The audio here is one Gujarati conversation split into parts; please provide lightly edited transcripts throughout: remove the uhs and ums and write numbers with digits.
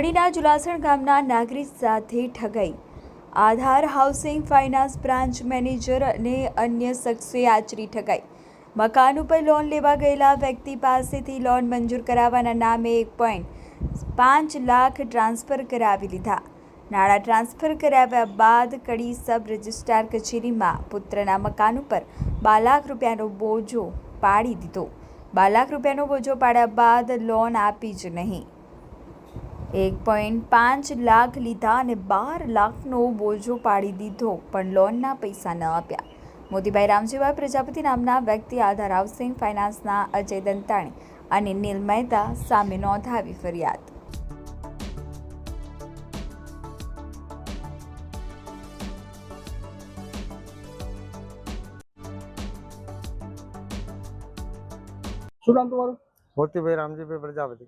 કડીના જુલાસણ ગામના નાગરિક સાથે ઠગાઈ। આધાર હાઉસિંગ ફાઇનાન્સ બ્રાન્ચ મેનેજર અને અન્ય શખ્સે આચરી ઠગાઈ। મકાન ઉપર લોન લેવા ગયેલા વ્યક્તિ પાસેથી લોન મંજૂર કરાવવાના નામે 1.5 લાખ ટ્રાન્સફર કરાવી લીધા। નાણાં ટ્રાન્સફર કરાવ્યા બાદ કડી સબ રજિસ્ટ્રાર કચેરીમાં પુત્રના મકાન ઉપર 12 લાખ રૂપિયાનો બોજો પાડી દીધો। 12 લાખ રૂપિયાનો બોજો પાડ્યા બાદ લોન આપી જ નહીં। 1.5 લાખ લીધા અને 12 લાખનો બોજો પાડી દીધો, પણ લોનના પૈસા ન આપ્યા। મોતીભાઈ રામજીભાઈ પ્રજાપતિ નામના વ્યક્તિ આધાર હાઉસિંગ ફાઇનાન્સના અજય દંતાણી અને નીલ મહેતા સામે નોંધાવી ફરિયાદ। શું નામ તમારું? મોતીભાઈ રામજીભાઈ પ્રજાપતિ।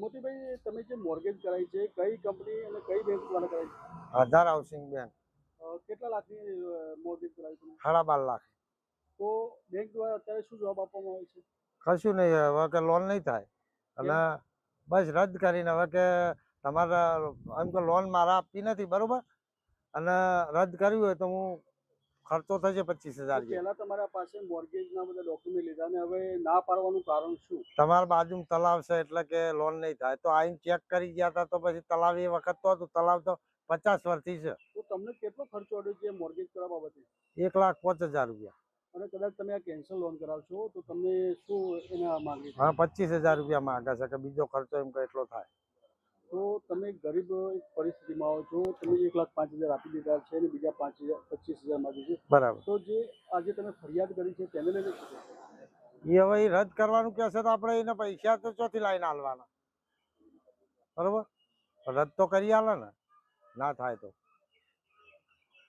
મોતીભાઈ, તમે જે મોર્ગેજ કરાવી છે કઈ કંપની અને કઈ બેંક દ્વારા કરાવી છે? આધાર હાઉસિંગ બેંક। કેટલા લાખની મોર્ગેજ કરાવી તમે? 12.5 લાખ। તો બેંક દ્વારા અત્યારે શું જવાબ આપવામાં આવે છે? કશું નહીં, હવે કે લોન નહીં થાય અને બસ રદ કરીને હવે કે તમારે એમ કે લોન મારા આપવી નથી, બરોબર, અને રદ કરવી હોય તો હું ખર્ચો થશે 25,000 રૂપિયા। પહેલા તમારા પાસે મોર્ગેજના બધા ડોક્યુમેન્ટ લીધા ને હવે ના પાડવાનું કારણ શું? તમારા બાજુમાં તલાવ છે એટલે કે લોન નહીં થાય, તો આઈને ચેક કરી ગયા હતા તો પછી તલાવ એ વખત તો હતું, તલાવ તો 50 વર્ષથી છે। તો તમને કેટલો ખર્ચો આવ્યો છે મોર્ગેજ કરવા બાબતે? 1,05,000 રૂપિયા। અને કદાચ તમે આ કેન્સલ લોન કરાવશો તો તમને શું એના માંગે છે? હા, 25,000 રૂપિયા માંગે છે કે બીજો ખર્ચો એમ કે એટલો થાય। તો તમે ગરીબ એક પરિસ્થિતિમાં આવો છો, તમે 1,05,000 આપી દીધા છે અને બીજા 25,000 માંગે છે, બરાબર। તો જે આજે તમે ફરિયાદ કરી છે તેને લઈને એ હવે રદ કરવાનું કહેશે તો આપણે એને પૈસા તો ચોથી લાઈને આલવાના, બરોબર, રદ તો કરી આલે ને, ના થાય તો।